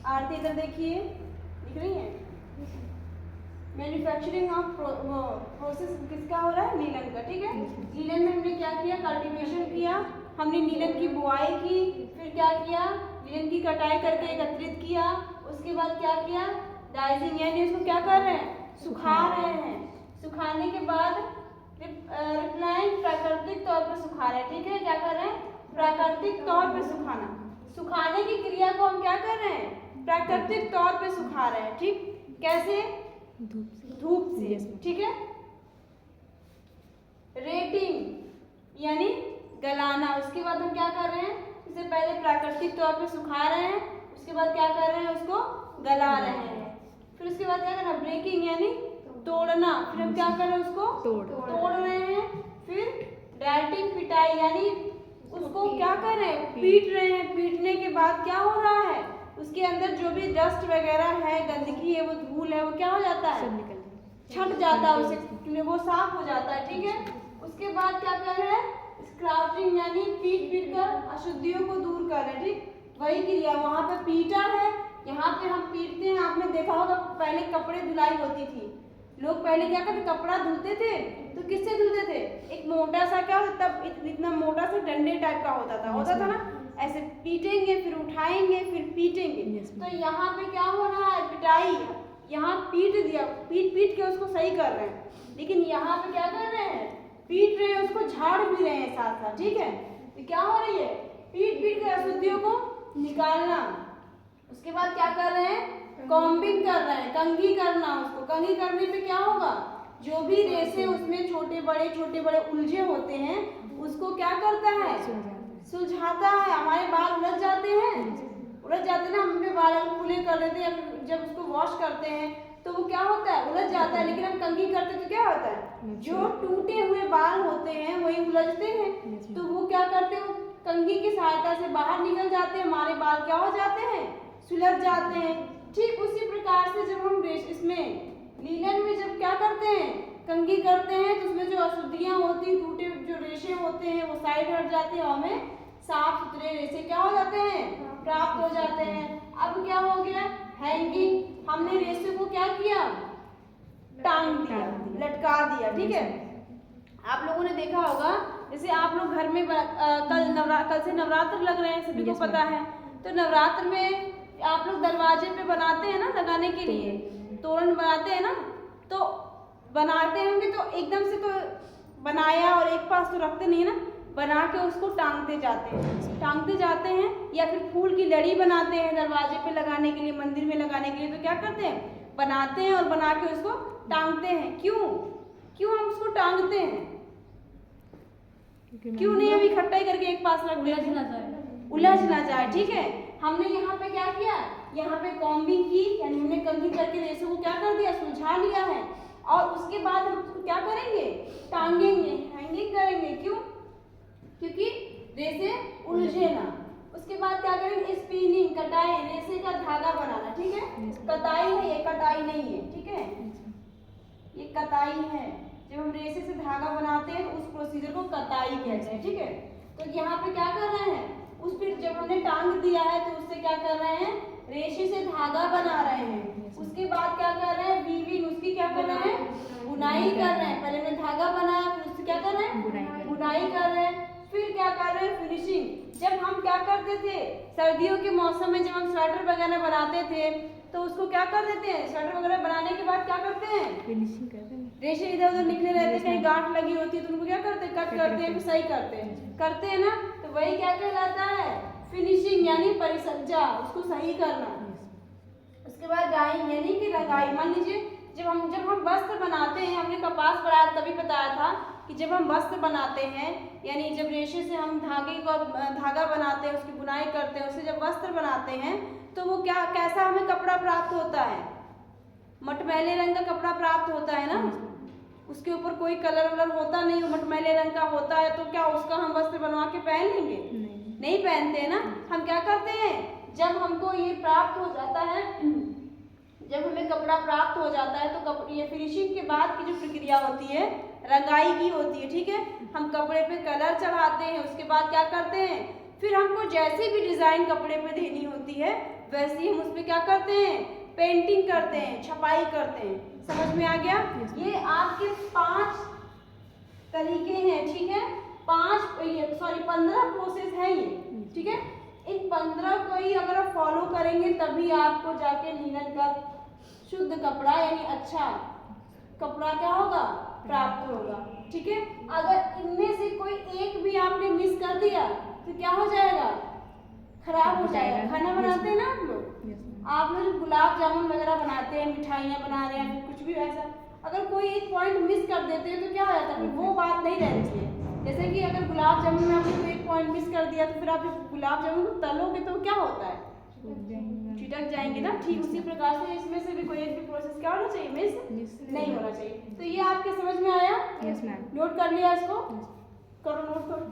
आरती इधर देखिए, दिख रही है। मैन्युफैक्चरिंग ऑफ प्रोसेस किसका हो रहा है? नीलन का। ठीक है, नीलन में हमने क्या किया? कल्टीवेशन किया, हमने नीलन की बुआई की, फिर क्या किया? नीलन की कटाई करके एकत्रित किया, उसके बाद क्या किया? डाइजिंग यानी उसको क्या कर रहे हैं? सुखा रहे हैं। सुखाने के बाद रिप्लाइंग प्राकृतिक तौर पर सुखा रहे हैं। ठीक है, क्या कर रहे हैं? प्राकृतिक तौर पर सुखाना। सुखाने की क्रिया को हम क्या कर रहे हैं? प्राकृतिक तौर पे सुखा रहे हैं। ठीक, कैसे? धूप से। ठीक है, रेटिंग यानी गलाना। उसके बाद हम क्या कर रहे हैं? इसे पहले प्राकृतिक तौर पे सुखा रहे हैं, उसके बाद क्या कर रहे हैं? उसको गला रहे हैं। फिर उसके बाद क्या करना? ब्रेकिंग यानी तोड़ना। फिर हम क्या कर रहे हैं? उसको तोड़ रहे हैं। फिर डाइटिंग पिटाई यानी उसको क्या कर रहे हैं? पीट रहे हैं। पीटने के बाद क्या हो रहा है? उसके अंदर जो भी डस्ट वगैरह है, गंदगी है, वो धूल है, वो क्या हो जाता है? छट जाता है, उसे वो साफ हो जाता है। ठीक है, उसके बाद क्या कर रहे हैं? स्क्राउचिंग यानी पीट पीट कर अशुद्धियों को दूर कर रहे हैं। ठीक, वही क्रिया वहां पे पीटा है, यहाँ पे हम पीटते हैं। आपने देखा होगा पहले कपड़े धुलाई होती थी, लोग पहले क्या करते? कपड़ा धुलते थे तो किससे धुलते थे? एक मोटा सा क्या होता, तब इतना मोटा सा डंडे टाइप का होता था ना, ऐसे पीटेंगे, फिर उठाएंगे, फिर पीटेंगे। तो यहाँ पे क्या हो रहा है? पिटाई। यहाँ पीट दिया, पीट पीट के उसको सही कर रहे हैं, लेकिन यहाँ पे क्या कर रहे हैं? पीट रहे हैं, उसको झाड़ भी रहे हैं साथ साथ। ठीक है, तो क्या हो रही है? पीट पीट के अशुद्धियों को निकालना। उसके बाद क्या कर रहे हैं? कॉम्बिंग कर रहे हैं, कंघी करना। उसको कंघी करने पे क्या होगा? जो भी रेशे उसमें छोटे बड़े उलझे होते हैं, उसको क्या करता है? सुलझाता है। हमारे बाल उलझ जाते हैं ना, हम अपने बाल खुले कर लेते हैं, जब उसको वॉश करते हैं तो वो क्या होता है? उलझ जाता है। लेकिन हम कंघी करते तो क्या होता है? जो टूटे हुए बाल होते हैं वही उलझते हैं, तो वो क्या करते हैं? कंघी की सहायता से बाहर निकल जाते हैं, हमारे बाल क्या हो जाते हैं? सुलझ जाते हैं। ठीक उसी प्रकार से जब हम इसमें लीलन में जब क्या करते हैं? कंघी करते हैं, तो उसमें जो अशुद्धियां होती हैं, टूटे जो रेशे होते हैं, वो साइड हट जाते हैं, हमें साफ सुथरे रेशे क्या हो जाते हैं? प्राप्त हो जाते हैं। अब क्या हो गया? हैंगिंग। हमने रेशे को क्या किया? टांग दिया, लटका दिया। ठीक है, आप लोगों ने देखा होगा, जैसे आप लोग घर में कल से नवरात्र लग रहे हैं, सभी को पता है। तो नवरात्र में आप लोग दरवाजे पे बनाते हैं ना, लगाने के लिए तोरण बनाते हैं ना, तो बनाते होंगे तो एकदम से तो बनाया और एक पास तो रखते नहीं है ना, बना के उसको टांगते जाते हैं, या फिर फूल की लड़ी बनाते हैं दरवाजे पे लगाने के लिए, मंदिर में लगाने के लिए। तो क्या करते हैं? बनाते हैं और बना के उसको टांगते हैं। क्यों हम उसको टांगते हैं? क्यों नहीं हम इकट्ठा ही करके एक पास रख देते? उलझ ना जाए। ठीक है, हमने यहाँ पे क्या किया? यहाँ पे कॉम्बिंग की, यानी हमने कंघी करके रेशे को क्या कर दिया? सुलझा लिया है। और उसके बाद हम उसको क्या करेंगे? टांगेंगे, हैंगिंग करेंगे। क्यों? क्योंकि रेशे उलझे ना। उसके बाद क्या करेंगे? स्पिनिंग, कटाई, रेशे का धागा बनाना। ठीक है, कताई है ये, कटाई नहीं है। ठीक है, ये कताई है। जब हम रेशे से धागा बनाते हैं उस प्रोसीजर को कताई कहते हैं। ठीक है, तो यहाँ पे क्या कर रहे हैं? उस फिर जब हमने टांग दिया है तो उससे क्या कर रहे हैं? रेशे से धागा बना रहे हैं। उसके बाद क्या कर रहे हैं? वीविंग, उसकी क्या कर रहे हैं? बुनाई कर रहे हैं। पहले हमने धागा बनाया, फिर उससे क्या कर रहे हैं? बुनाई कर रहे हैं। फिर क्या कर रहे हैं? फिनिशिंग। जब हम क्या करते थे सर्दियों के मौसम में, जब हम स्वेटर वगैरह बनाते थे तो उसको क्या कर देते हैं? स्वेटर वगैरह बनाने के बाद क्या करते हैं? फिनिशिंग करते हैं। रेशे इधर उधर निकले रहते, कहीं गांठ लगी होती है तो उनको क्या करते हैं? कट करते हैं, फिर सही करते हैं ना, तो वही क्या कहलाता है? फिनिशिंग यानी परिसज्जा, उसको सही करना। उसके बाद डाइंग यानी कि रंगाई। मान लीजिए जब हम वस्त्र बनाते हैं, हमने कपास पढ़ाया तभी बताया था कि जब हम वस्त्र बनाते हैं, यानी जब रेशे से हम धागा बनाते हैं, उसकी बुनाई करते हैं, उससे जब वस्त्र बनाते हैं तो वो क्या, कैसा हमें कपड़ा प्राप्त होता है? मटमैले रंग का कपड़ा प्राप्त होता है ना, उसके ऊपर कोई कलर वलर होता नहीं, वो मटमैले रंग का होता है। तो क्या उसका हम वस्त्र बनवा के पहन लेंगे? नहीं पहनते हैं ना। हम क्या करते हैं? जब हमको ये प्राप्त हो जाता है, जब हमें कपड़ा प्राप्त हो जाता है तो ये फिनिशिंग के बाद की जो प्रक्रिया होती है रंगाई की होती है। ठीक है, हम कपड़े पे कलर चढ़ाते हैं, उसके बाद क्या करते हैं? फिर हमको जैसी भी डिजाइन कपड़े पे देनी होती है वैसे ही हम उस पर क्या करते हैं, पेंटिंग करते हैं, छपाई करते हैं। समझ में आ गया? ये आपके 5 तरीके हैं, ठीक है? 15 प्रोसेस है ये, ठीक है? इन 15 को ही अगर आप फॉलो करेंगे तभी आपको जाके लिनन का शुद्ध कपड़ा यानी अच्छा कपड़ा क्या होगा, प्राप्त होगा, ठीक है? अगर इनमें से कोई एक भी आपने मिस कर दिया तो क्या हो जाएगा, खराब हो जाएगा। खाना बनाते हैं ना आप लोग गुलाब जामुन वगैरह बनाते हैं, मिठाइयाँ बना रहे हैं, कुछ भी ऐसा, अगर कोई एक पॉइंट मिस कर देते हैं तो क्या हो जाता है, फिर वो बात नहीं रहती है। जैसे कि अगर गुलाब जामुन में आपने कोई एक पॉइंट मिस कर दिया तो फिर आप गुलाब जामुन को तलोगे तो क्या होता है, चिटक जाएंगे ना। ठीक उसी प्रकार से इसमें से भी कोई एक भी प्रोसेस क्या होना चाहिए, मिस नहीं होना चाहिए। तो ये आपके समझ में आया? Yes ma'am. नोट कर लिया इसको, करो, नोट करो।